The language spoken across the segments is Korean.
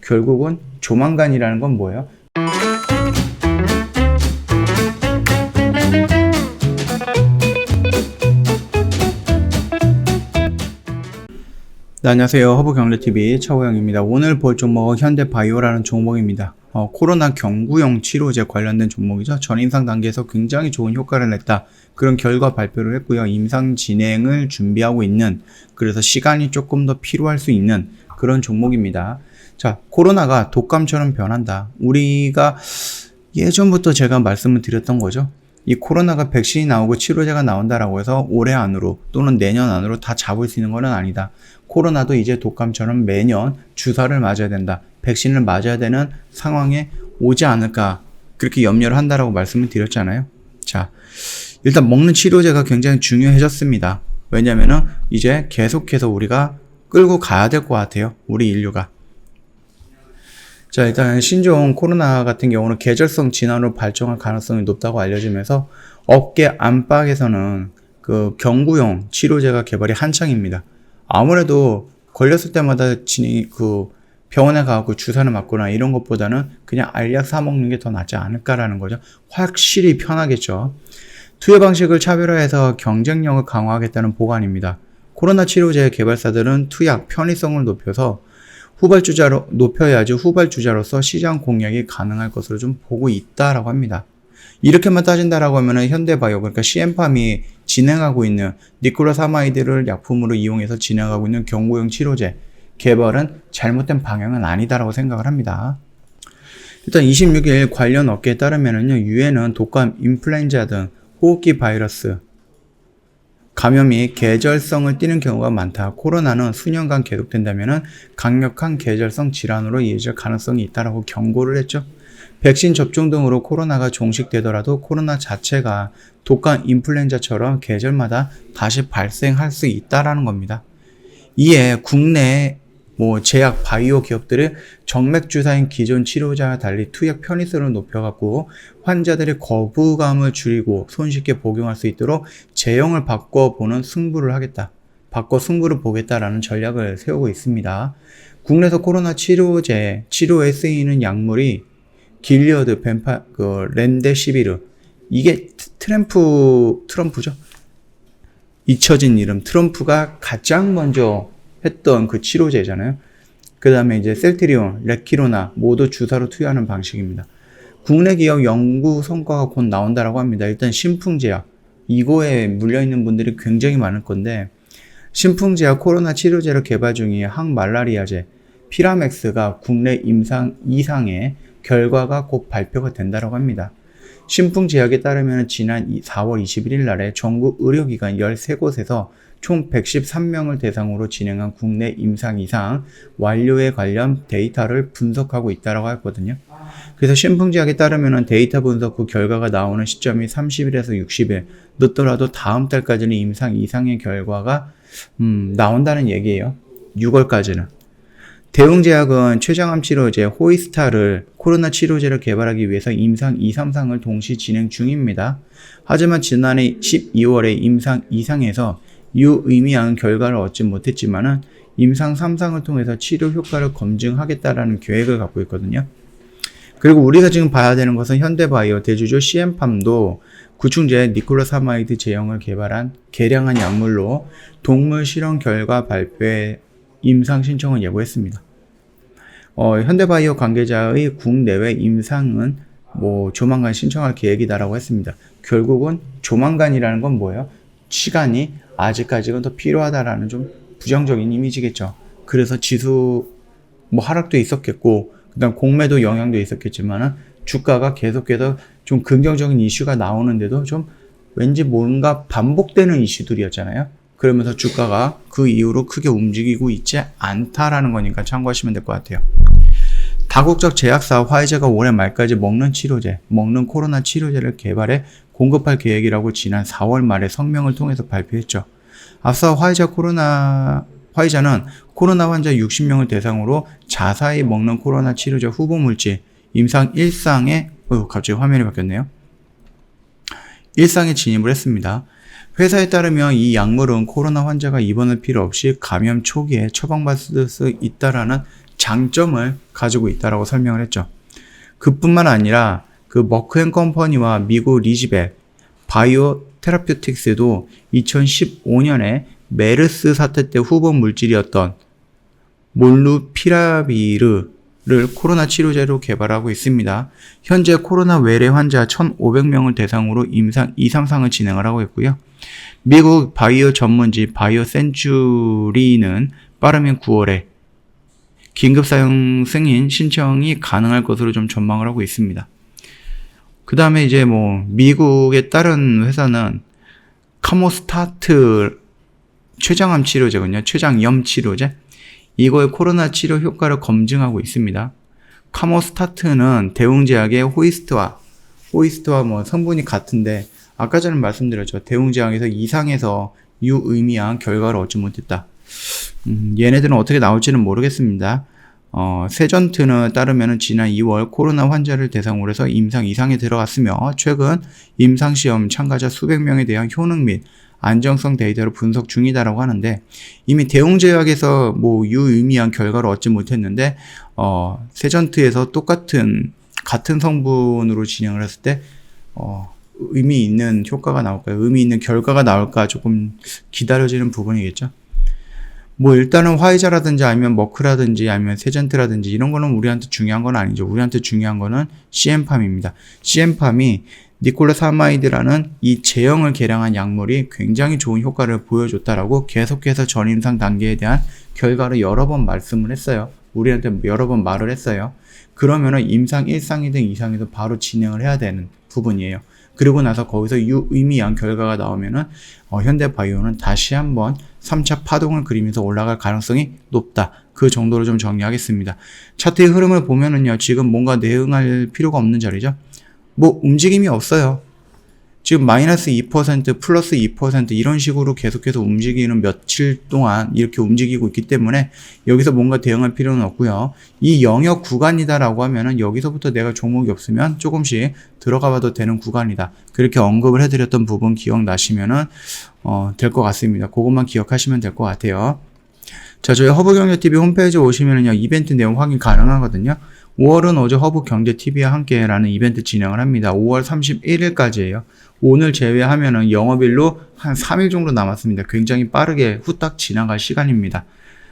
결국은 조만간이라는 건 뭐예요? 네, 안녕하세요. 허브경제TV 차호영입니다. 오늘 볼 종목은 현대바이오라는 종목입니다. 코로나 경구용 치료제 관련된 종목이죠. 전임상 단계에서 굉장히 좋은 효과를 냈다. 그런 결과 발표를 했고요. 임상 진행을 준비하고 있는, 그래서 시간이 조금 더 필요할 수 있는 그런 종목입니다. 자, 코로나가 독감처럼 변한다. 우리가 예전부터 제가 말씀을 드렸던 거죠. 이 코로나가 백신이 나오고 치료제가 나온다라고 해서 올해 안으로 또는 내년 안으로 다 잡을 수 있는 건 아니다. 코로나도 이제 독감처럼 매년 주사를 맞아야 된다. 백신을 맞아야 되는 상황에 오지 않을까, 그렇게 염려를 한다라고 말씀을 드렸잖아요. 자, 일단 먹는 치료제가 굉장히 중요해졌습니다. 왜냐면은 이제 계속해서 우리가 끌고 가야 될 것 같아요. 우리 인류가. 자, 일단 신종 코로나 같은 경우는 계절성 질환으로 발전할 가능성이 높다고 알려지면서 업계 안팎에서는 그 경구용 치료제가 개발이 한창입니다. 아무래도 걸렸을 때마다 병원에 가고 주사를 맞거나 이런 것보다는 그냥 알약 사 먹는 게 더 낫지 않을까라는 거죠. 확실히 편하겠죠. 투여 방식을 차별화해서 경쟁력을 강화하겠다는 보관입니다. 코로나 치료제 개발사들은 투약 편의성을 높여서 높여야지 후발주자로서 시장 공략이 가능할 것으로 좀 보고 있다라고 합니다. 이렇게만 따진다라고 하면은 현대바이오, 그러니까 시엠팜이 진행하고 있는 니콜라사마이드를 약품으로 이용해서 진행하고 있는 경구용 치료제 개발은 잘못된 방향은 아니다라고 생각을 합니다. 일단 26일 관련 업계에 따르면은요, 유엔은 독감, 인플루엔자 등 호흡기 바이러스 감염이 계절성을 띠는 경우가 많다. 코로나는 수년간 계속된다면은 강력한 계절성 질환으로 이어질 가능성이 있다라고 경고를 했죠. 백신 접종 등으로 코로나가 종식되더라도 코로나 자체가 독감, 인플루엔자처럼 계절마다 다시 발생할 수 있다라는 겁니다. 이에 국내 제약 바이오 기업들은 정맥 주사인 기존 치료제와 달리 투약 편의성을 높여갖고 환자들의 거부감을 줄이고 손쉽게 복용할 수 있도록 제형을 바꿔보는 승부를 하겠다. 바꿔 승부를 보겠다라는 전략을 세우고 있습니다. 국내에서 코로나 치료제에 쓰이는 약물이 길리어드, 렌데시비르, 이게 트럼프죠. 잊혀진 이름, 트럼프가 가장 먼저 했던 그 치료제잖아요. 그 다음에 이제 셀트리온, 레키로나 모두 주사로 투여하는 방식입니다. 국내 기업 연구 성과가 곧 나온다라고 합니다. 일단 신풍제약, 이거에 물려있는 분들이 굉장히 많을 건데, 신풍제약 코로나 치료제를 개발 중인 항말라리아제 피라맥스가 국내 임상 이상의 결과가 곧 발표가 된다라고 합니다. 신풍제약에 따르면 지난 4월 21일 날에 전국 의료기관 13곳에서 총 113명을 대상으로 진행한 국내 임상 이상 완료에 관련 데이터를 분석하고 있다고 했거든요. 그래서 신풍제약에 따르면 데이터 분석 후 결과가 나오는 시점이 30일에서 60일, 늦더라도 다음 달까지는 임상 이상의 결과가 나온다는 얘기예요. 6월까지는. 대웅제약은 췌장암 치료제 호이스타를 코로나 치료제를 개발하기 위해서 임상 2, 3상을 동시 진행 중입니다. 하지만 지난해 12월에 임상 2상에서 유의미한 결과를 얻지 못했지만은 임상 3상을 통해서 치료 효과를 검증하겠다라는 계획을 갖고 있거든요. 그리고 우리가 지금 봐야 되는 것은 현대바이오 대주주 시엠팜도 구충제 니콜라사마이드 제형을 개량한 약물로 동물 실험 결과 발표에 임상 신청을 예고했습니다. 현대바이오 관계자의 국내외 임상은 조만간 신청할 계획이다라고 했습니다. 결국은 조만간이라는 건 뭐예요? 시간이 아직까지는 더 필요하다라는 좀 부정적인 이미지겠죠. 그래서 지수 하락도 있었겠고, 그다음 공매도 영향도 있었겠지만은 주가가 계속해서 좀 긍정적인 이슈가 나오는데도 좀 왠지 뭔가 반복되는 이슈들이었잖아요. 그러면서 주가가 그 이후로 크게 움직이고 있지 않다라는 거니까 참고하시면 될 것 같아요. 다국적 제약사 화이자가 올해 말까지 먹는 코로나 치료제를 개발해 공급할 계획이라고 지난 4월 말에 성명을 통해서 발표했죠. 앞서 화이자는 코로나 환자 60명을 대상으로 자사히 먹는 코로나 치료제 후보물질 임상 1상에 갑자기 화면이 바뀌었네요. 1상에 진입을 했습니다. 회사에 따르면 이 약물은 코로나 환자가 입원할 필요 없이 감염 초기에 처방받을 수 있다라는 장점을 가지고 있다라고 설명을 했죠. 그뿐만 아니라 그 머크앤컴퍼니와 미국 리지벨 바이오 테라퓨틱스도 2015년에 메르스 사태 때 후보 물질이었던 몰누피라비르를 코로나 치료제로 개발하고 있습니다. 현재 코로나 외래 환자 1,500명을 대상으로 임상상을 진행을 하고 있고요. 미국 바이오 전문지 바이오 센츄리는 빠르면 9월에 긴급 사용 승인 신청이 가능할 것으로 좀 전망을 하고 있습니다. 그 다음에 이제 미국의 다른 회사는 카모스타트 췌장암 치료제군요. 췌장염 치료제. 이거의 코로나 치료 효과를 검증하고 있습니다. 카모스타트는 대웅제약의 호이스트와 성분이 같은데, 아까 전에 말씀드렸죠. 대웅제약에서 이상에서 유의미한 결과를 얻지 못했다. 얘네들은 어떻게 나올지는 모르겠습니다. 세전트는 따르면 지난 2월 코로나 환자를 대상으로 해서 임상 이상에 들어갔으며 최근 임상시험 참가자 수백 명에 대한 효능 및 안정성 데이터를 분석 중이다라고 하는데, 이미 대웅제약에서 유의미한 결과를 얻지 못했는데 세전트에서 같은 성분으로 진행을 했을 때 의미 있는 효과가 나올까요? 의미 있는 결과가 나올까 조금 기다려지는 부분이겠죠. 일단은 화이자라든지 아니면 머크라든지 아니면 세전트라든지 이런 거는 우리한테 중요한 건 아니죠. 우리한테 중요한 거는 CM팜입니다. CM팜이 니콜라사마이드라는 이 제형을 개량한 약물이 굉장히 좋은 효과를 보여줬다라고 계속해서 전임상 단계에 대한 결과를 여러 번 말씀을 했어요. 우리한테 여러 번 말을 했어요. 그러면은 임상 1상이든 2상이든 바로 진행을 해야 되는 부분이에요. 그리고 나서 거기서 유의미한 결과가 나오면은 현대바이오는 다시 한번 3차 파동을 그리면서 올라갈 가능성이 높다. 그 정도로 좀 정리하겠습니다. 차트의 흐름을 보면은요, 지금 뭔가 대응할 필요가 없는 자리죠. 움직임이 없어요. 지금 마이너스 2%, 플러스 2% 이런 식으로 계속해서 움직이는 며칠 동안 이렇게 움직이고 있기 때문에 여기서 뭔가 대응할 필요는 없고요. 이 영역 구간이다라고 하면은 여기서부터 내가 종목이 없으면 조금씩 들어가 봐도 되는 구간이다. 그렇게 언급을 해드렸던 부분 기억나시면은 될 것 같습니다. 그것만 기억하시면 될 것 같아요. 자, 저희 허브경제TV 홈페이지에 오시면은요, 이벤트 내용 확인 가능하거든요. 5월은 어제 허브경제TV와 함께라는 이벤트 진행을 합니다. 5월 31일까지예요. 오늘 제외하면은 영업일로 한 3일 정도 남았습니다. 굉장히 빠르게 후딱 지나갈 시간입니다.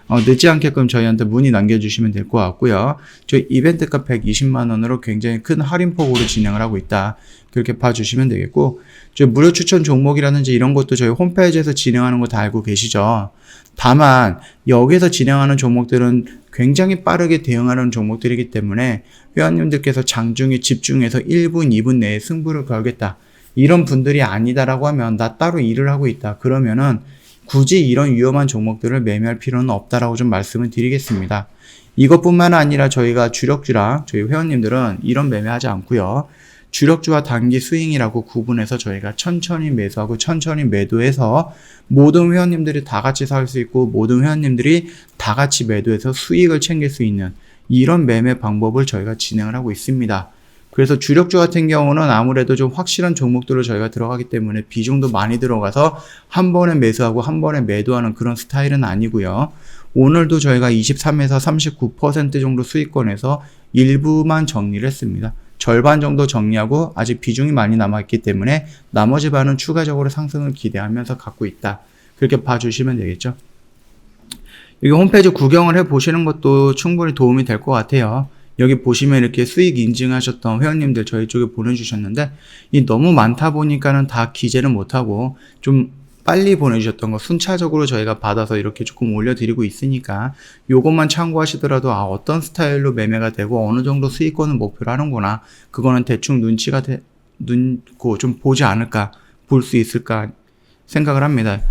늦지 않게끔 저희한테 문의 남겨주시면 될 것 같고요. 저희 이벤트가 120만원으로 굉장히 큰 할인폭으로 진행을 하고 있다. 그렇게 봐주시면 되겠고, 저희 무료 추천 종목이라든지 이런 것도 저희 홈페이지에서 진행하는 거 다 알고 계시죠? 다만 여기서 진행하는 종목들은 굉장히 빠르게 대응하는 종목들이기 때문에 회원님들께서 장중에 집중해서 1분, 2분 내에 승부를 걸겠다. 이런 분들이 아니다라고 하면 나 따로 일을 하고 있다. 그러면은 굳이 이런 위험한 종목들을 매매할 필요는 없다라고 좀 말씀을 드리겠습니다. 이것뿐만 아니라 저희가 주력주랑 저희 회원님들은 이런 매매하지 않고요. 주력주와 단기 스윙이라고 구분해서 저희가 천천히 매수하고 천천히 매도해서 모든 회원님들이 다 같이 살 수 있고 모든 회원님들이 다 같이 매도해서 수익을 챙길 수 있는 이런 매매 방법을 저희가 진행을 하고 있습니다. 그래서 주력주 같은 경우는 아무래도 좀 확실한 종목들로 저희가 들어가기 때문에 비중도 많이 들어가서 한 번에 매수하고 한 번에 매도하는 그런 스타일은 아니고요. 오늘도 저희가 23에서 39% 정도 수익권에서 일부만 정리를 했습니다. 절반 정도 정리하고 아직 비중이 많이 남아있기 때문에 나머지 반은 추가적으로 상승을 기대하면서 갖고 있다. 그렇게 봐주시면 되겠죠. 여기 홈페이지 구경을 해보시는 것도 충분히 도움이 될 것 같아요. 여기 보시면 이렇게 수익 인증하셨던 회원님들 저희 쪽에 보내주셨는데 이 너무 많다 보니까는 다 기재는 못하고 좀 빨리 보내주셨던 거 순차적으로 저희가 받아서 이렇게 조금 올려드리고 있으니까 요것만 참고하시더라도 어떤 스타일로 매매가 되고 어느 정도 수익권을 목표로 하는구나, 그거는 대충 눈치가 좀 보지 않을까, 볼 수 있을까 생각을 합니다.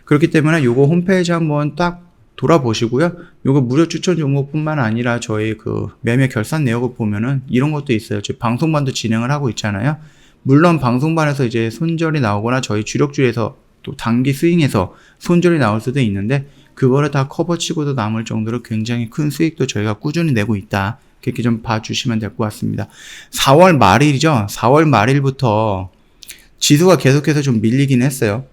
그렇기 때문에 요거 홈페이지 한번 딱 돌아보시고요. 요거 무료 추천 종목뿐만 아니라 저희 그 매매 결산 내역을 보면은 이런 것도 있어요. 저희 방송반도 진행을 하고 있잖아요. 물론 방송반에서 이제 손절이 나오거나 저희 주력주에서 또 단기 스윙에서 손절이 나올 수도 있는데 그거를 다 커버치고도 남을 정도로 굉장히 큰 수익도 저희가 꾸준히 내고 있다. 그렇게 좀 봐주시면 될 것 같습니다. 4월 말일이죠. 4월 말일부터 지수가 계속해서 좀 밀리긴 했어요.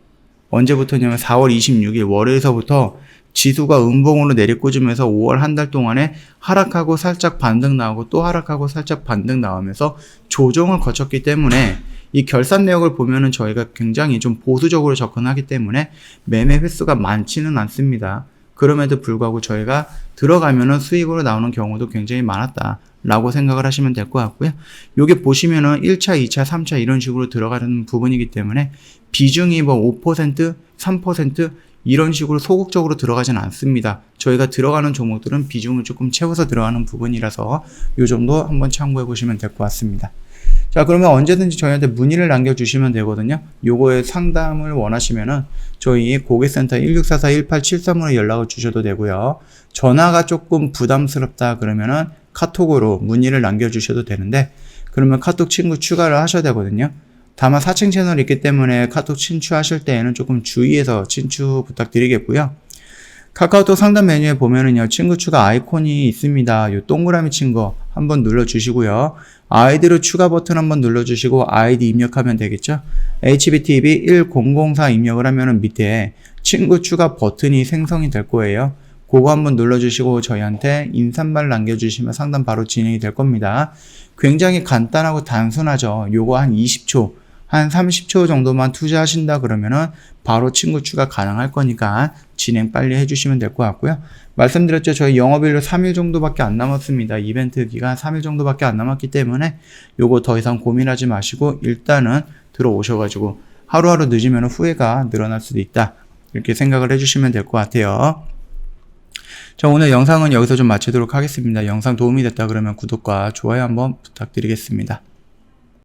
언제부터냐면 4월 26일 월요일서부터 지수가 음봉으로 내리꽂으면서 5월 한 달 동안에 하락하고 살짝 반등 나오고 또 하락하고 살짝 반등 나오면서 조정을 거쳤기 때문에 이 결산 내역을 보면은 저희가 굉장히 좀 보수적으로 접근하기 때문에 매매 횟수가 많지는 않습니다. 그럼에도 불구하고 저희가 들어가면은 수익으로 나오는 경우도 굉장히 많았다라고 생각을 하시면 될 것 같고요. 요게 보시면은 1차, 2차, 3차 이런 식으로 들어가는 부분이기 때문에 비중이 뭐 5%, 3% 이런 식으로 소극적으로 들어가진 않습니다. 저희가 들어가는 종목들은 비중을 조금 채워서 들어가는 부분이라서 요 정도 한번 참고해 보시면 될 것 같습니다. 자, 그러면 언제든지 저희한테 문의를 남겨주시면 되거든요. 요거에 상담을 원하시면은 저희 고객센터 1644-1873으로 연락을 주셔도 되고요. 전화가 조금 부담스럽다 그러면은 카톡으로 문의를 남겨주셔도 되는데, 그러면 카톡 친구 추가를 하셔야 되거든요. 다만 사칭 채널이 있기 때문에 카톡 친추하실 때에는 조금 주의해서 친추 부탁드리겠고요. 카카오톡 상담 메뉴에 보면은요, 친구 추가 아이콘이 있습니다. 요 동그라미 친 거 한번 눌러주시고요. 아이디로 추가 버튼 한번 눌러주시고 아이디 입력하면 되겠죠. HBTV1004 입력을 하면은 밑에 친구 추가 버튼이 생성이 될 거예요. 그거 한번 눌러주시고 저희한테 인사말 남겨주시면 상담 바로 진행이 될 겁니다. 굉장히 간단하고 단순하죠. 요거 한 20초, 한 30초 정도만 투자하신다 그러면은 바로 친구 추가 가능할 거니까 진행 빨리 해주시면 될 것 같고요. 말씀드렸죠. 저희 영업일로 3일 정도밖에 안 남았습니다. 이벤트 기간 3일 정도밖에 안 남았기 때문에 요거 더 이상 고민하지 마시고 일단은 들어오셔가지고 하루하루 늦으면 후회가 늘어날 수도 있다. 이렇게 생각을 해주시면 될 것 같아요. 자, 오늘 영상은 여기서 좀 마치도록 하겠습니다. 영상 도움이 됐다 그러면 구독과 좋아요 한번 부탁드리겠습니다.